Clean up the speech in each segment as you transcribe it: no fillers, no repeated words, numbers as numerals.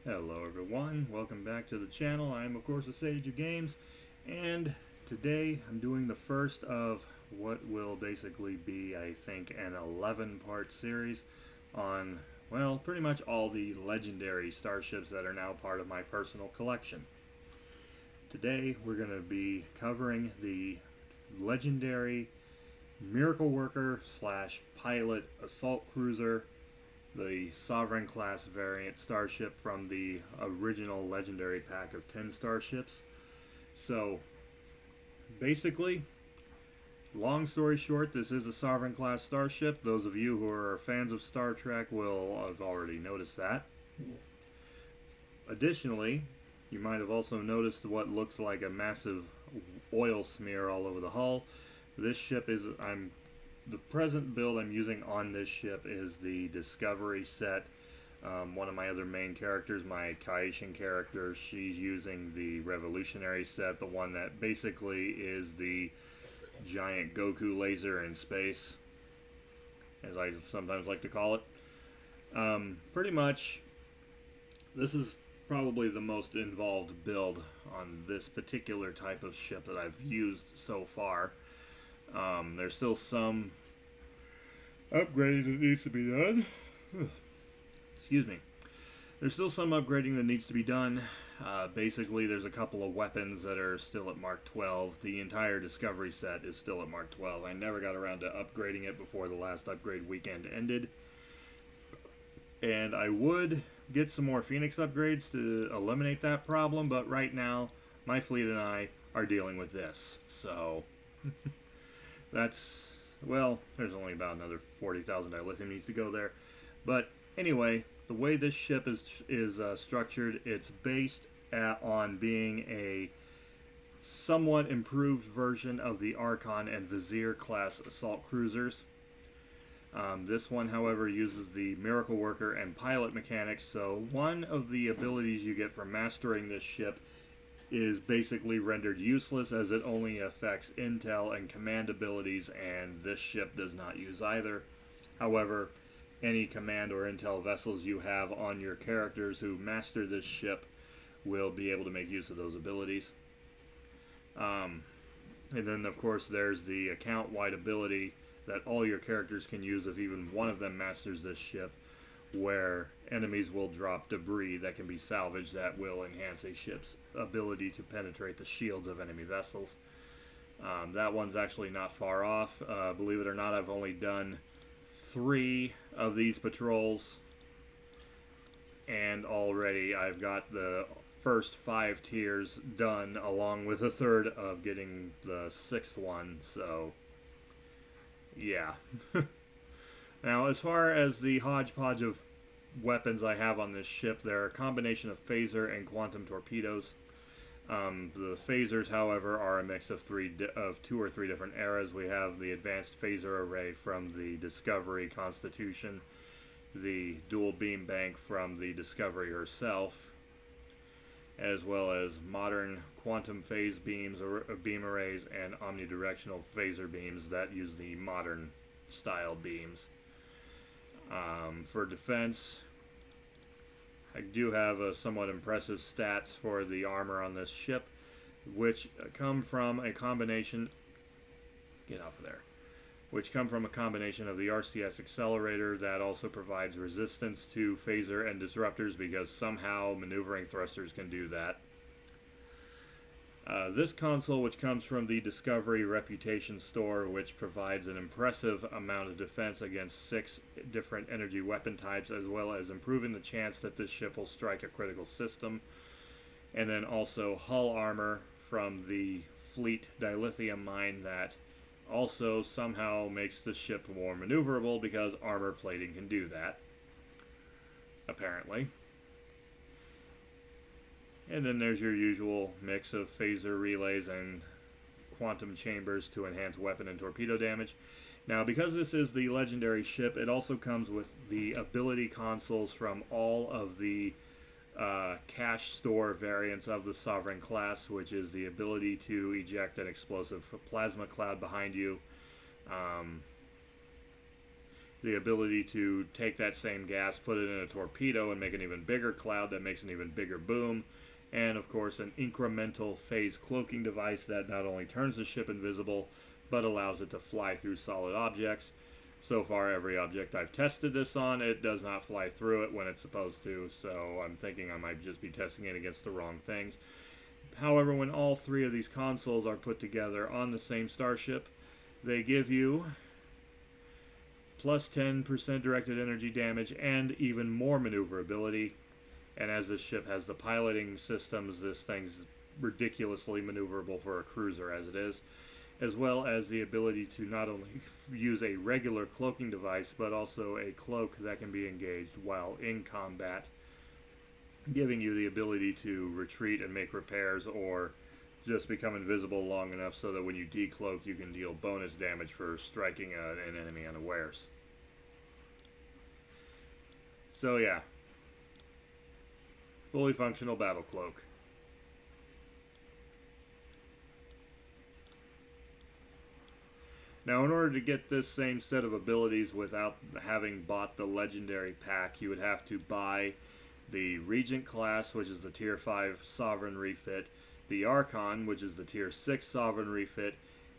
Hello everyone, welcome back to the channel. I am of course a Sage of Games, and today I'm doing the first of what will basically be, I think, an 11-part series on, well, pretty much all the legendary starships that are now part of my personal collection. Today we're going to be covering the legendary Miracle Worker slash Pilot Assault Cruiser, the Sovereign class variant starship from the original legendary pack of 10 starships. So basically, long story short, this is a Sovereign class starship. Those of you who are fans of Star Trek will have already noticed that. Additionally, you might have also noticed what looks like a massive oil smear all over the hull. This ship is, the present build I'm using on this ship is the Discovery set. One of my other main characters, my Kaishin character, she's using the Revolutionary set, the one that basically is the giant Goku laser in space, as I sometimes like to call it. Pretty much, this is probably the most involved build on this particular type of ship that I've used so far. There's still some upgrading that needs to be done. Excuse me. There's still some upgrading that needs to be done. Basically, there's a couple of weapons that are still at Mark 12. The entire Discovery set is still at Mark 12. I never got around to upgrading it before the last upgrade weekend ended. And I would get some more Phoenix upgrades to eliminate that problem, but right now, my fleet and I are dealing with this. So, that's, well, there's only about another 40,000 dilithium needs to go there. But anyway, the way this ship is structured, it's based on being a somewhat improved version of the Archon and Vizier class assault cruisers. This one, however, uses the Miracle Worker and Pilot mechanics, so one of the abilities you get from mastering this ship is basically rendered useless, as it only affects intel and command abilities, and this ship does not use either. However, any command or intel vessels you have on your characters who master this ship will be able to make use of those abilities. And then, of course, there's the account-wide ability that all your characters can use if even one of them masters this ship, where enemies will drop debris that can be salvaged that will enhance a ship's ability to penetrate the shields of enemy vessels. That one's actually not far off. Believe it or not, I've only done 3 of these patrols, and already I've got the first 5 tiers done, along with a third of getting the 6th one, so yeah. Now, as far as the hodgepodge of weapons I have on this ship, they're a combination of phaser and quantum torpedoes. The phasers, however, are a mix of 2 or 3 different eras. We have the advanced phaser array from the Discovery Constitution, the dual beam bank from the Discovery herself, as well as modern quantum phase beams, or beam arrays, and omnidirectional phaser beams that use the modern style beams. For defense, I do have a somewhat impressive stats for the armor on this ship, which come from a combination, which come from a combination of the RCS accelerator that also provides resistance to phaser and disruptors, because somehow maneuvering thrusters can do that. This console, which comes from the Discovery Reputation store, which provides an impressive amount of defense against 6 different energy weapon types, as well as improving the chance that this ship will strike a critical system. And then also hull armor from the Fleet dilithium mine that also somehow makes the ship more maneuverable, because armor plating can do that, apparently. And then there's your usual mix of phaser relays and quantum chambers to enhance weapon and torpedo damage. Now, because this is the legendary ship, it also comes with the ability consoles from all of the cache store variants of the Sovereign class, which is the ability to eject an explosive plasma cloud behind you, the ability to take that same gas, put it in a torpedo, and make an even bigger cloud that makes an even bigger boom, and of course an incremental phase cloaking device that not only turns the ship invisible, but allows it to fly through solid objects. So far, every object I've tested this on, it does not fly through it when it's supposed to, so I'm thinking I might just be testing it against the wrong things. However, when all three of these consoles are put together on the same starship, they give you plus 10% directed energy damage and even more maneuverability. And as this ship has the piloting systems, this thing's ridiculously maneuverable for a cruiser as it is, as well as the ability to not only use a regular cloaking device, but also a cloak that can be engaged while in combat, giving you the ability to retreat and make repairs, or just become invisible long enough so that when you decloak, you can deal bonus damage for striking an enemy unawares. So yeah, fully functional battle cloak. Now, in order to get this same set of abilities without having bought the legendary pack, you would have to buy the Regent class, which is the Tier 5 Sovereign refit, the Archon, which is the Tier 6 Sovereign refit,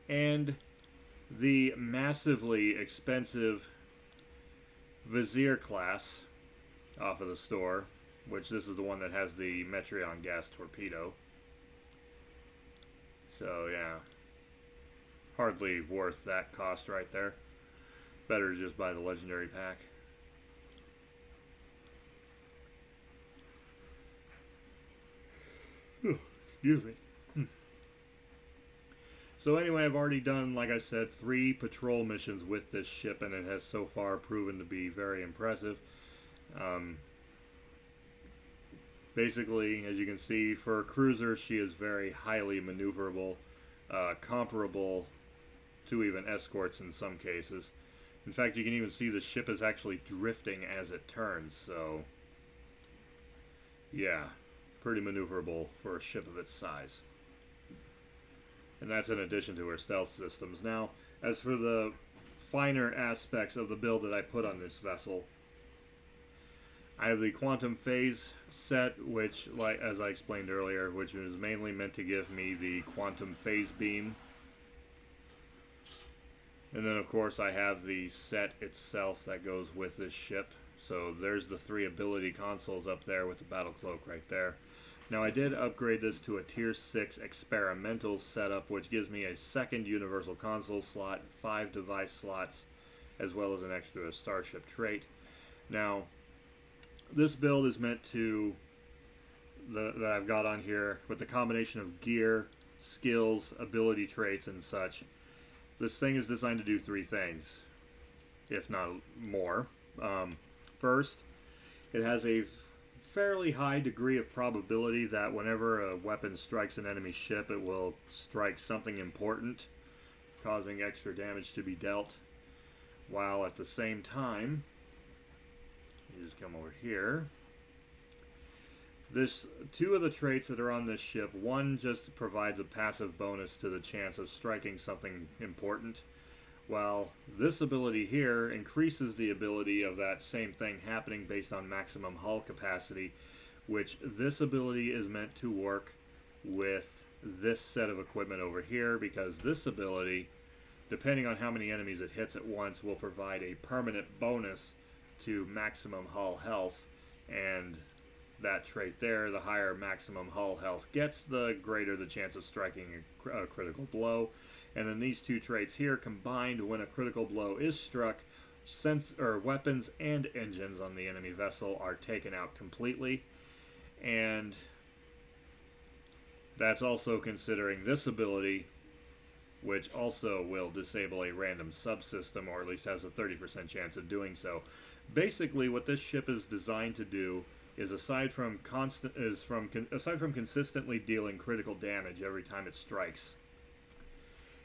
and the massively expensive Vizier class off of the store, which this is the one that has the Metreon gas torpedo. So, yeah. Hardly worth that cost right there. Better to just buy the legendary pack. Excuse me. So anyway, I've already done, like I said, 3 patrol missions with this ship, and it has so far proven to be very impressive. Basically, as you can see, for a cruiser, she is very highly maneuverable, comparable to even escorts in some cases. In fact, you can even see the ship is actually drifting as it turns, so yeah, pretty maneuverable for a ship of its size. And that's in addition to her stealth systems. Now, as for the finer aspects of the build that I put on this vessel, I have the quantum phase set, which, like as I explained earlier, which is mainly meant to give me the quantum phase beam. And then, of course, I have the set itself that goes with this ship. So there's the 3 ability consoles up there with the battle cloak right there. Now, I did upgrade this to a Tier 6 experimental setup, which gives me a second universal console slot, 5 device slots, as well as an extra starship trait. Now, this build is meant to, that I've got on here, with the combination of gear, skills, ability traits, and such. This thing is designed to do 3 things, if not more. First, it has a fairly high degree of probability that whenever a weapon strikes an enemy ship, it will strike something important, causing extra damage to be dealt, while at the same time, you just come over here, this 2 of the traits that are on this ship, one just provides a passive bonus to the chance of striking something important, while this ability here increases the ability of that same thing happening based on maximum hull capacity, which this ability is meant to work with this set of equipment over here, because this ability, depending on how many enemies it hits at once, will provide a permanent bonus to maximum hull health, and that trait there, the higher maximum hull health gets, the greater the chance of striking a critical blow. And then these 2 traits here combined, when a critical blow is struck, weapons and engines on the enemy vessel are taken out completely. And that's also considering this ability, which also will disable a random subsystem, or at least has a 30% chance of doing so. Basically, what this ship is designed to do is, aside from consistently dealing critical damage every time it strikes,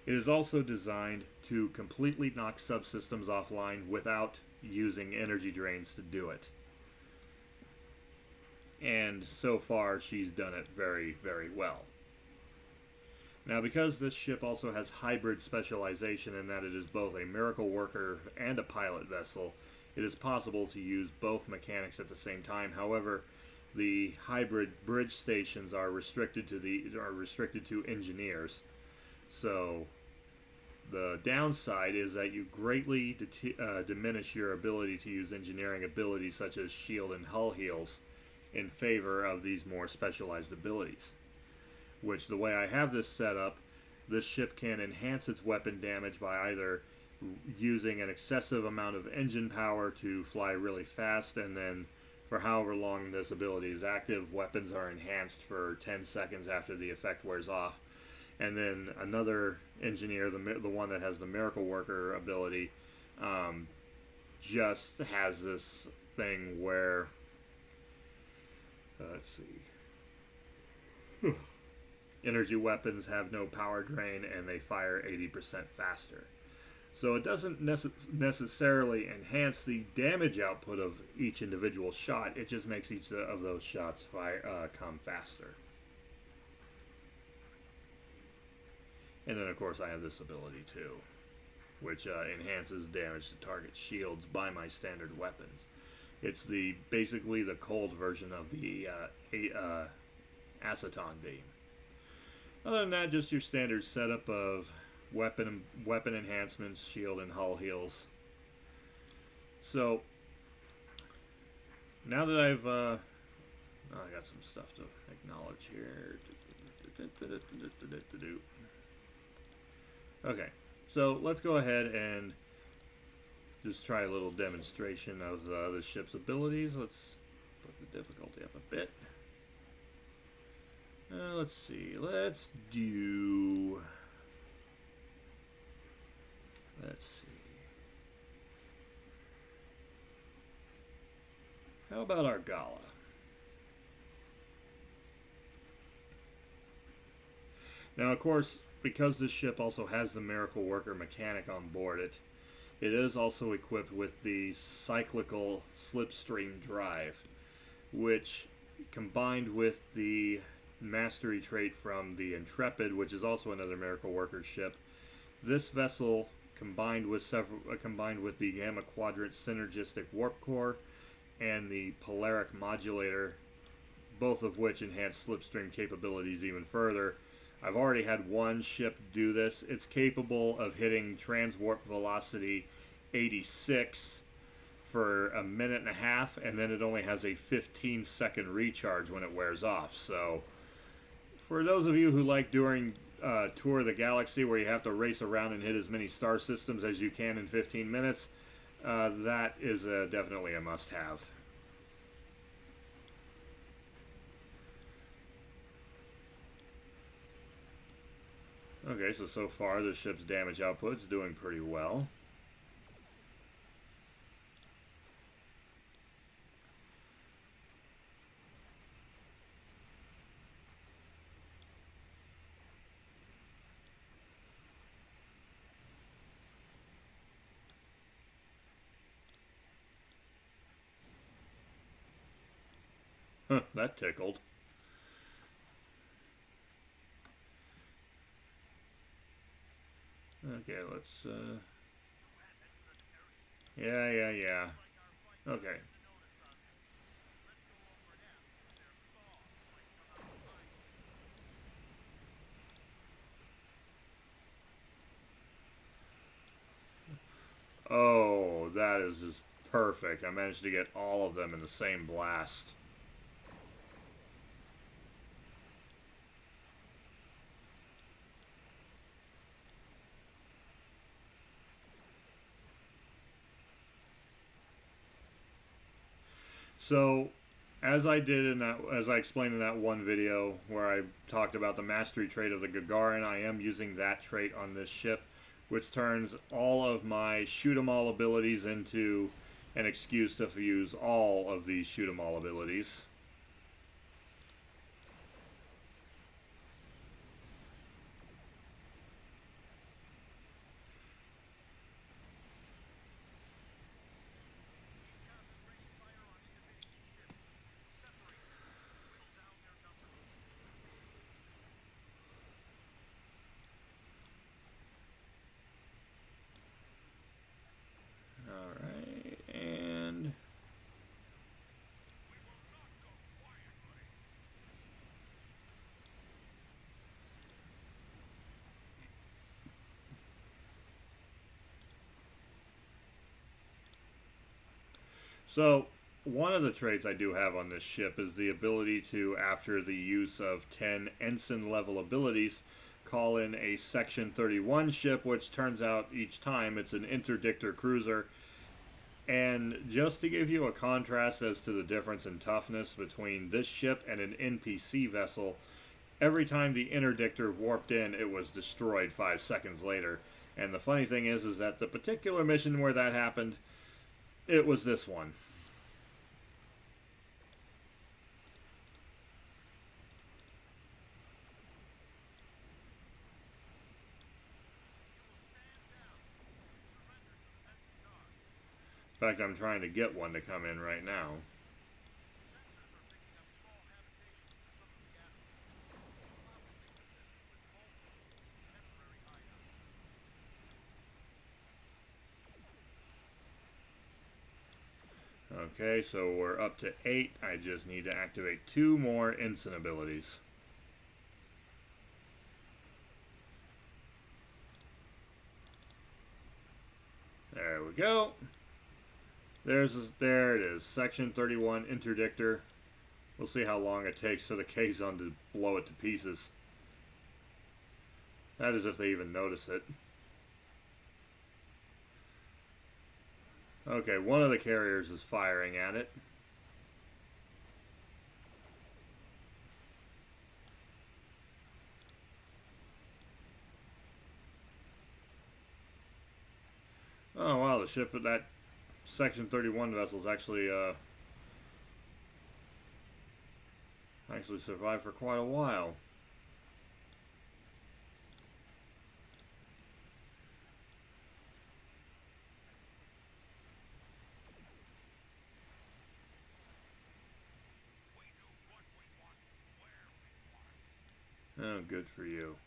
it is also designed to completely knock subsystems offline without using energy drains to do it. And so far, she's done it very, very well. Now, because this ship also has hybrid specialization in that it is both a miracle worker and a pilot vessel, it is possible to use both mechanics at the same time. However, the hybrid bridge stations are restricted to engineers. So the downside is that you greatly diminish your ability to use engineering abilities such as shield and hull heals in favor of these more specialized abilities. Which, the way I have this set up, this ship can enhance its weapon damage by either using an excessive amount of engine power to fly really fast, and then for however long this ability is active, weapons are enhanced for 10 seconds after the effect wears off. And then another engineer, the one that has the Miracle Worker ability, just has this thing where, let's see, energy weapons have no power drain and they fire 80% faster. So it doesn't necessarily enhance the damage output of each individual shot. It just makes each of those shots come faster. And then, of course, I have this ability too, which enhances damage to target shields by my standard weapons. It's basically the cold version of the aceton beam. Other than that, just your standard setup of weapon enhancements, shield, and hull heals. So now that I got some stuff to acknowledge here. Okay, so let's go ahead and just try a little demonstration of the ship's abilities. Let's put the difficulty up a bit. Let's see. Let's see. How about our Gala? Now, of course, because this ship also has the Miracle Worker mechanic on board it, it is also equipped with the cyclical slipstream drive, which, combined with the mastery trait from the Intrepid, which is also another Miracle Worker ship, this vessel combined with the Gamma Quadrant synergistic warp core and the Polaric modulator, both of which enhance slipstream capabilities even further. I've already had one ship do this. It's capable of hitting transwarp velocity 86 for a minute and a half, and then it only has a 15-second recharge when it wears off. So for those of you who like doing Tour of the Galaxy, where you have to race around and hit as many star systems as you can in 15 minutes, that is definitely a must-have. Okay, so far the ship's damage output's doing pretty well. Huh, that tickled. Okay, let's, yeah. Okay. Oh, that is just perfect. I managed to get all of them in the same blast. So, as I explained in that one video where I talked about the mastery trait of the Gagarin, I am using that trait on this ship, which turns all of my shoot 'em all abilities into an excuse to use all of these shoot 'em all abilities. So, one of the traits I do have on this ship is the ability to, after the use of 10 ensign level abilities, call in a Section 31 ship, which turns out each time it's an interdictor cruiser. And just to give you a contrast as to the difference in toughness between this ship and an NPC vessel, every time the interdictor warped in, it was destroyed 5 seconds later. And the funny thing is that the particular mission where that happened, it was this one. In fact, I'm trying to get one to come in right now. Okay, so we're up to 8. I just need to activate 2 more ensign abilities. There we go. There it is. Section 31 interdictor. We'll see how long it takes for the Kazon to blow it to pieces. That is if they even notice it. Okay, one of the carriers is firing at it. Oh wow, the ship of that Section 31 vessel is actually survived for quite a while. Oh, good for you.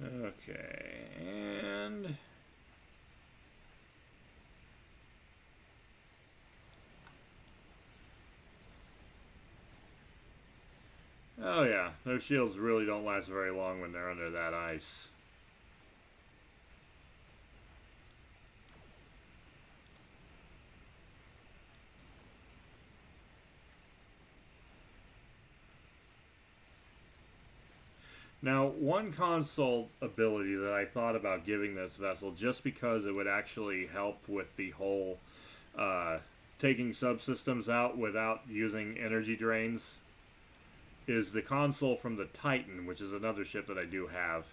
Okay, and oh yeah, those shields really don't last very long when they're under that ice. Now, one console ability that I thought about giving this vessel, just because it would actually help with the whole taking subsystems out without using energy drains, is the console from the Titan, which is another ship that I do have.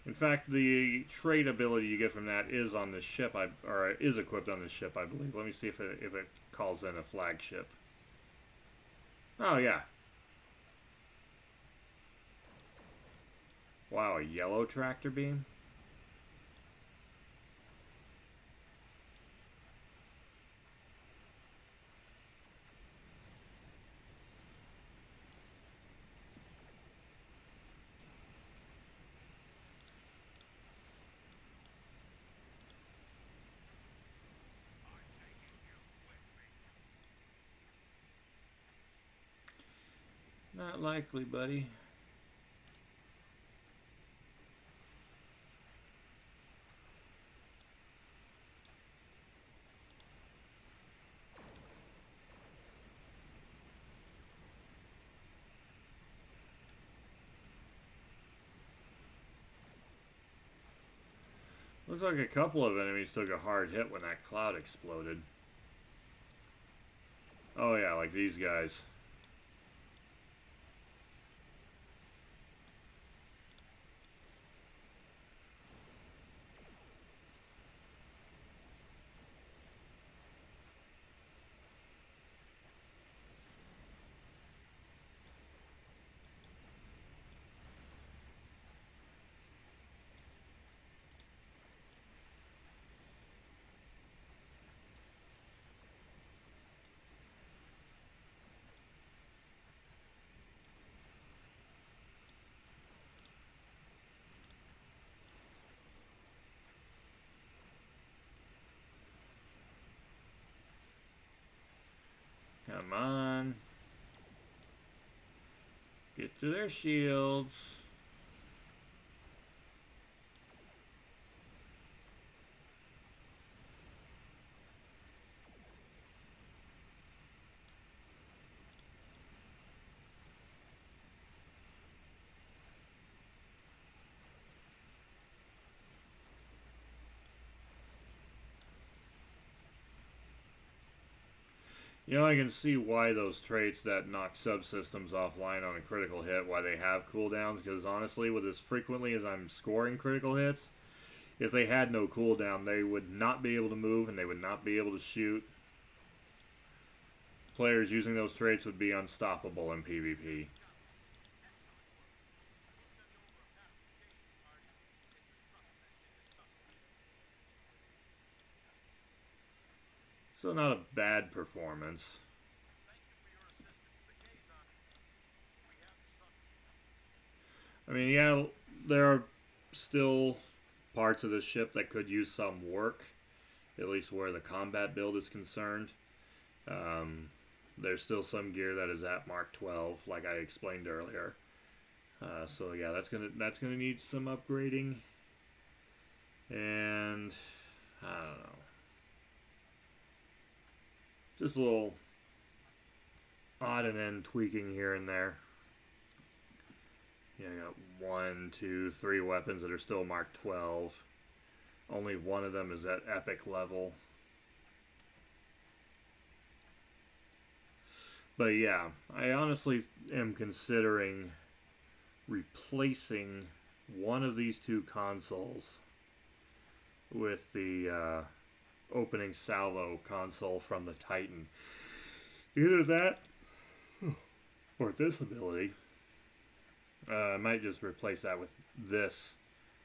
In fact, the trait ability you get from that is on this ship, or is equipped on this ship, I believe. Let me see if it calls in a flagship. Oh, yeah. Wow, a yellow tractor beam? Not likely, buddy. Looks like a couple of enemies took a hard hit when that cloud exploded. Oh yeah, like these guys. Come on. Get to their shields. You know, I can see why those traits that knock subsystems offline on a critical hit, why they have cooldowns, because honestly, with as frequently as I'm scoring critical hits, if they had no cooldown, they would not be able to move and they would not be able to shoot. Players using those traits would be unstoppable in PvP. So not a bad performance. I mean, yeah, there are still parts of the ship that could use some work, at least where the combat build is concerned. There's still some gear that is at Mark 12, like I explained earlier. So yeah, that's gonna need some upgrading, and I don't know, just a little odd and end tweaking here and there. Yeah, I got 1, 2, 3 weapons that are still Mark 12. Only one of them is at epic level. But yeah, I honestly am considering replacing one of these two consoles with the opening salvo console from the Titan. Either that or this ability. I might just replace that with this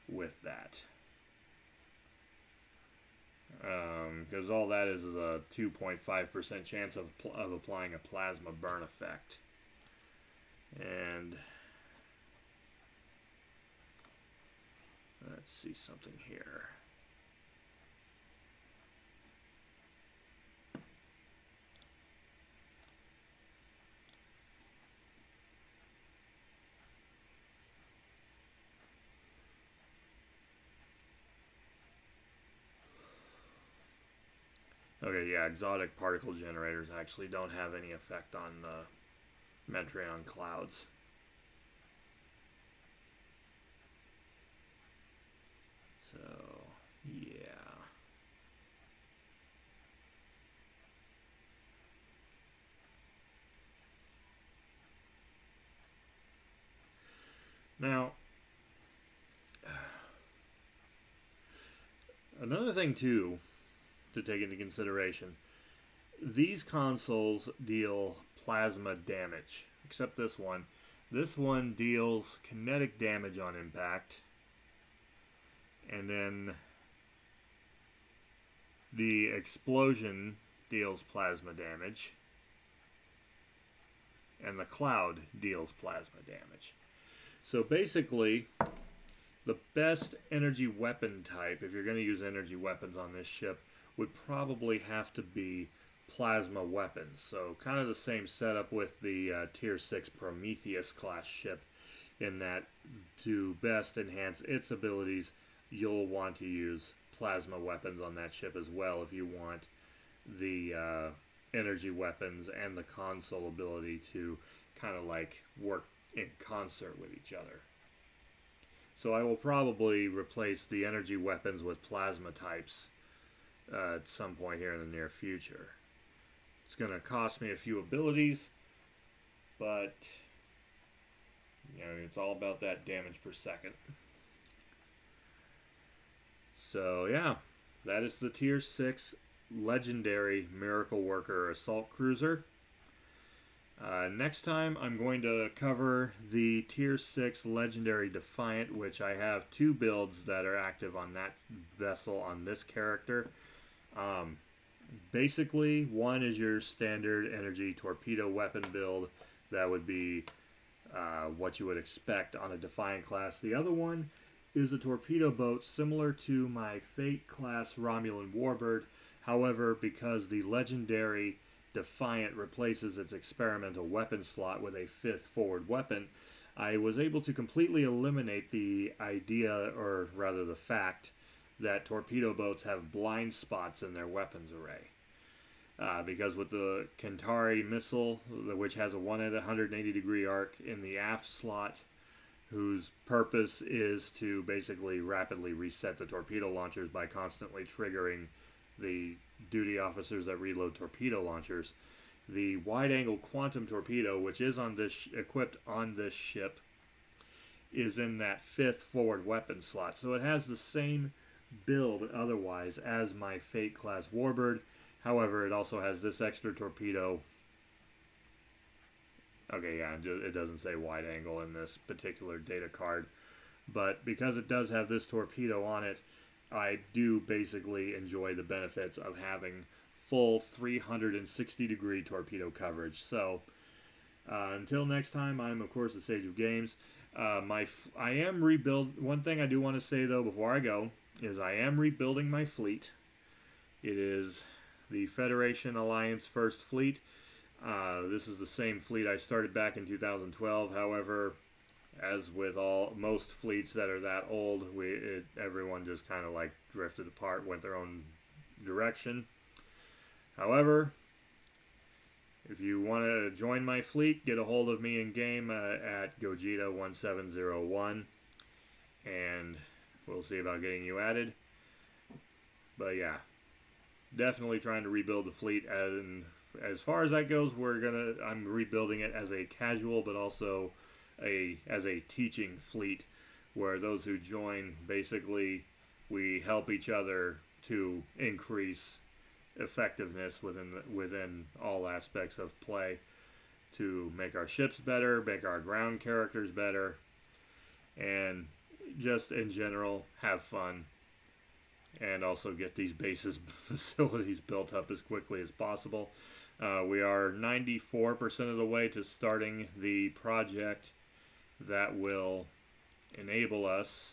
with that. Because all that is a 2.5% chance of applying a plasma burn effect. And let's see something here. Okay, yeah, exotic particle generators actually don't have any effect on Metreon clouds. So, yeah. Now, another thing too to take into consideration, these consoles deal plasma damage, except this one. This one deals kinetic damage on impact, and then the explosion deals plasma damage, and the cloud deals plasma damage. So basically, the best energy weapon type, if you're going to use energy weapons on this ship, would probably have to be plasma weapons. So kind of the same setup with the Tier 6 Prometheus class ship, in that to best enhance its abilities, you'll want to use plasma weapons on that ship as well if you want the energy weapons and the console ability to kind of like work in concert with each other. So I will probably replace the energy weapons with plasma types at some point here in the near future. It's going to cost me a few abilities, but you know, it's all about that damage per second. So yeah, that is the Tier 6 Legendary Miracle Worker Assault Cruiser. Next time I'm going to cover the Tier 6 Legendary Defiant, which I have 2 builds that are active on that vessel on this character. Basically, one is your standard energy torpedo weapon build. That would be what you would expect on a Defiant class. The other one is a torpedo boat similar to my Fate class Romulan Warbird. However, because the Legendary Defiant replaces its experimental weapon slot with a 5th forward weapon, I was able to completely eliminate the idea, or rather the fact, that torpedo boats have blind spots in their weapons array. Because with the Kentari missile, which has a 180-degree arc in the aft slot, whose purpose is to basically rapidly reset the torpedo launchers by constantly triggering the duty officers that reload torpedo launchers. The wide-angle quantum torpedo, which is on this equipped on this ship, is in that 5th forward weapon slot. So it has the same build otherwise as my Fate class Warbird. However, it also has this extra torpedo. Okay, yeah, it doesn't say wide angle in this particular data card. But because it does have this torpedo on it, I do basically enjoy the benefits of having full 360-degree torpedo coverage. So, until next time, I'm, of course, the Sage of Games. I am one thing I do want to say, though, before I go, is I am rebuilding my fleet. It is the Federation Alliance First Fleet. This is the same fleet I started back in 2012. However, as with most fleets that are that old, everyone just kind of like drifted apart, went their own direction. However, if you want to join my fleet, get a hold of me in game at Gogeta1701, and we'll see about getting you added. But yeah, definitely trying to rebuild the fleet, and as far as that goes, I'm rebuilding it as a casual, but also as a teaching fleet, where those who join, basically, we help each other to increase effectiveness within all aspects of play, to make our ships better, make our ground characters better, and just in general have fun, and also get these bases facilities built up as quickly as possible. We are 94% of the way to starting the project that will enable us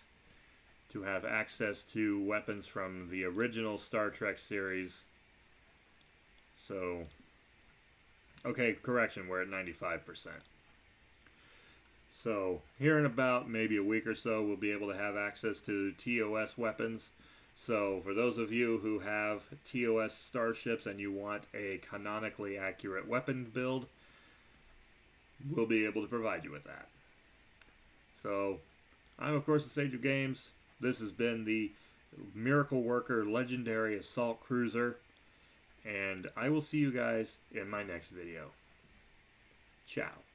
to have access to weapons from the original Star Trek series. So, okay, correction, we're at 95%. So, here in about maybe a week or so, we'll be able to have access to TOS weapons. So, for those of you who have TOS starships and you want a canonically accurate weapon build, we'll be able to provide you with that. So, I'm of course the Sage of Games. This has been the Miracle Worker Legendary Assault Cruiser, and I will see you guys in my next video. Ciao.